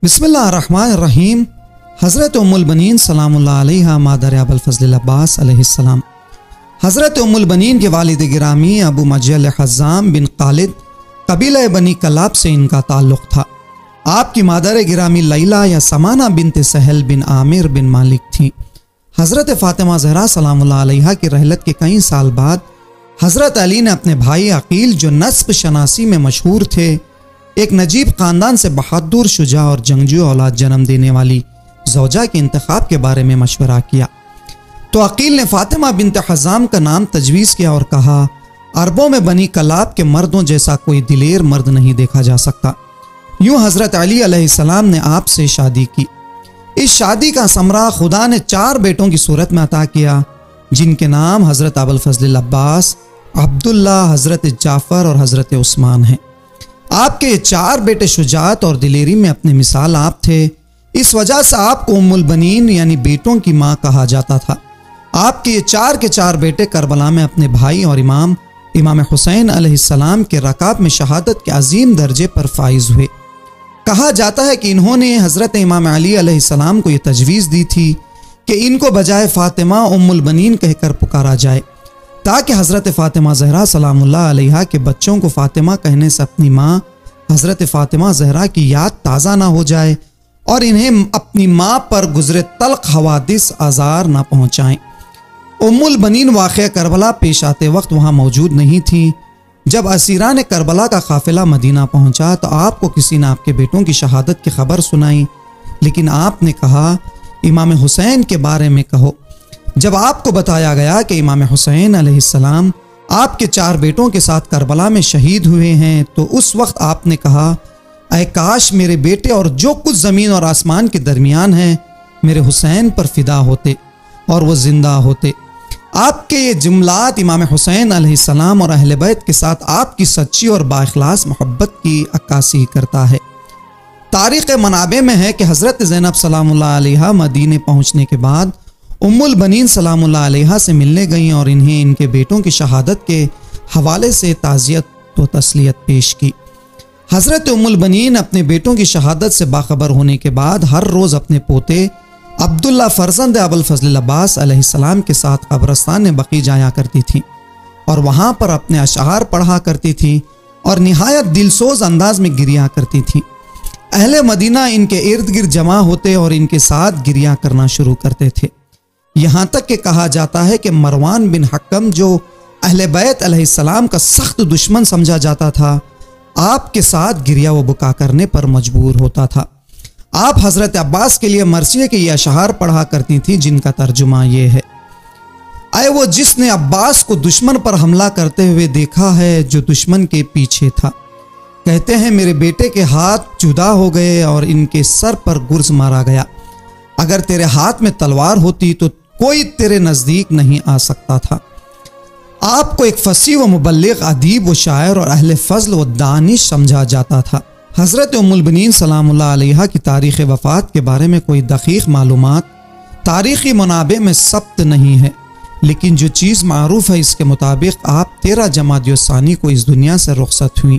बिस्मिल्लाहिर्रहमानिर्रहीम। हज़रत उम्मुल बनीन सलामुल्लाह अलैहा मादर अबुल फज़ल अब्बास अलैहिस्सलाम। हज़रत उम्मुल बनीन के वालिद गिरामी अबू मजल हज़ाम बिन खालिद कबीला बनी कलाब से इनका ताल्लुक़ था। आपकी मादर गिरामी लैला या समाना बिनते सहल बिन आमिर बिन मालिक थी। हज़रत फ़ातिमा ज़हरा सलामुल्लाह अलैहा की रहलत के कई साल बाद हज़रत अली ने अपने भाई अकील, जो नस्ब शनासी में मशहूर थे, एक नजीब ख़ानदान से बहादुर, शुजा और जंगजू औलाद जन्म देने वाली ज़ौजा के इंतखाब के बारे में मशवरा किया। तो अकील ने फ़ातिमा बिनत हज़ाम का नाम तजवीज़ किया और कहा, अरबों में बनी कलाब के मर्दों जैसा कोई दिलेर मर्द नहीं देखा जा सकता। यूँ हज़रत अली अलैहिस्सलाम ने आपसे शादी की। इस शादी का समरा खुदा ने 4 बेटों की सूरत में अता किया, जिनके नाम हज़रत अबुल फज़ल अब्बास, अब्दुल्ला, हज़रत जाफ़र और हज़रत उस्मान हैं। आपके ये 4 बेटे शुजाअत और दिलेरी में अपने मिसाल आप थे। इस वजह से आपको उम्मुल बनीन यानी बेटों की माँ कहा जाता था। आपके ये 4 के 4 बेटे करबला में अपने भाई और इमाम हुसैन अलैहिस्सलाम के रकाब में शहादत के अजीम दर्जे पर फाइज हुए। कहा जाता है कि इन्होंने हज़रत इमाम अली अलैहिस्सलाम को ये तजवीज़ दी थी कि इनको बजाय फ़ातिमा उम्मुल बनीन कहकर पुकारा जाए, ताकि हज़रत फ़ातिमा ज़हरा सलामुल्लाह अलैहा के बच्चों को फ़ातिमा कहने से अपनी माँ हज़रत फ़ातिमा ज़हरा की याद ताज़ा ना हो जाए और इन्हें अपनी माँ पर गुज़रे तल्ख़ हवादिस आज़ार ना पहुँचाएँ। उम्मुल बनीन वाक़या करबला पेश आते वक्त वहाँ मौजूद नहीं थी। जब असीरान करबला का काफ़िला मदीना पहुँचा तो आपको किसी ने आपके बेटों की शहादत की खबर सुनाई, लेकिन आपने कहा, इमाम हुसैन के बारे में कहो। जब आपको बताया गया कि इमाम हुसैन अलैहिस्सलाम आपके 4 बेटों के साथ करबला में शहीद हुए हैं, तो उस वक्त आपने कहा, ऐ काश मेरे बेटे और जो कुछ ज़मीन और आसमान के दरमियान है मेरे हुसैन पर फ़िदा होते और वो ज़िंदा होते। आपके ये जुमलात इमाम हुसैन अलैहिस्सलाम और अहले बैत के साथ आपकी सच्ची और बाइखलास मोहब्बत की अक्कासी करता है। तारीख़ मनाबे में है कि हज़रत ज़ैनब सलामुल्लाह अलैहा मदीने पहुँचने के बाद उम्मुल बनीन सलामुल्लाह अलैहा से मिलने गईं और इन्हें इनके बेटों की शहादत के हवाले से ताज़ियत व तस्लियत पेश की। हज़रत उम्मुल बनीन अपने बेटों की शहादत से बाखबर होने के बाद हर रोज़ अपने पोते अब्दुल्ला फ़र्ज़ंद अबुल फज़ल अब्बास अलैहिस्सलाम के साथ कब्रस्तान में बकी जाया करती थी और वहाँ पर अपने अशआर पढ़ा करती थी और निहायत दिलसोज अंदाज में गिरिया करती थी। अहले मदीना इनके इर्द गिर्द जमा होते और इनके साथ गिरिया करना शुरू करते थे। यहाँ तक कि कहा जाता है कि मरवान बिन हक्कम, जो अहले बैत अलैहिस्सलाम का सख्त दुश्मन समझा जाता था, आपके साथ गिरिया व बुका करने पर मजबूर होता था। आप हज़रत अब्बास के लिए मरसिए के ये अशआर पढ़ा करती थी, जिनका तर्जुमा ये है, आए वो जिसने अब्बास को दुश्मन पर हमला करते हुए देखा है, जो दुश्मन के पीछे था। कहते हैं मेरे बेटे के हाथ जुदा हो गए और इनके सर पर गुर्ज मारा गया। अगर तेरे हाथ में तलवार होती तो कोई तेरे नज़दीक नहीं आ सकता था। आपको एक फसीह व मुबल्लिग, अदीब व शायर और अहले फ़ज़ल व दानिश समझा जाता था। हज़रत उम्मुल बनीन सलामुल्लाह अलैहा की तारीख़ वफ़ात के बारे में कोई दक़ीक़ मालूमात तारीख़ी मनाबे में सब्त नहीं है, लेकिन जो चीज़ मारूफ़ है इसके मुताबिक आप 13 जमादियुस्सानी को इस दुनिया से रुख़सत हुई।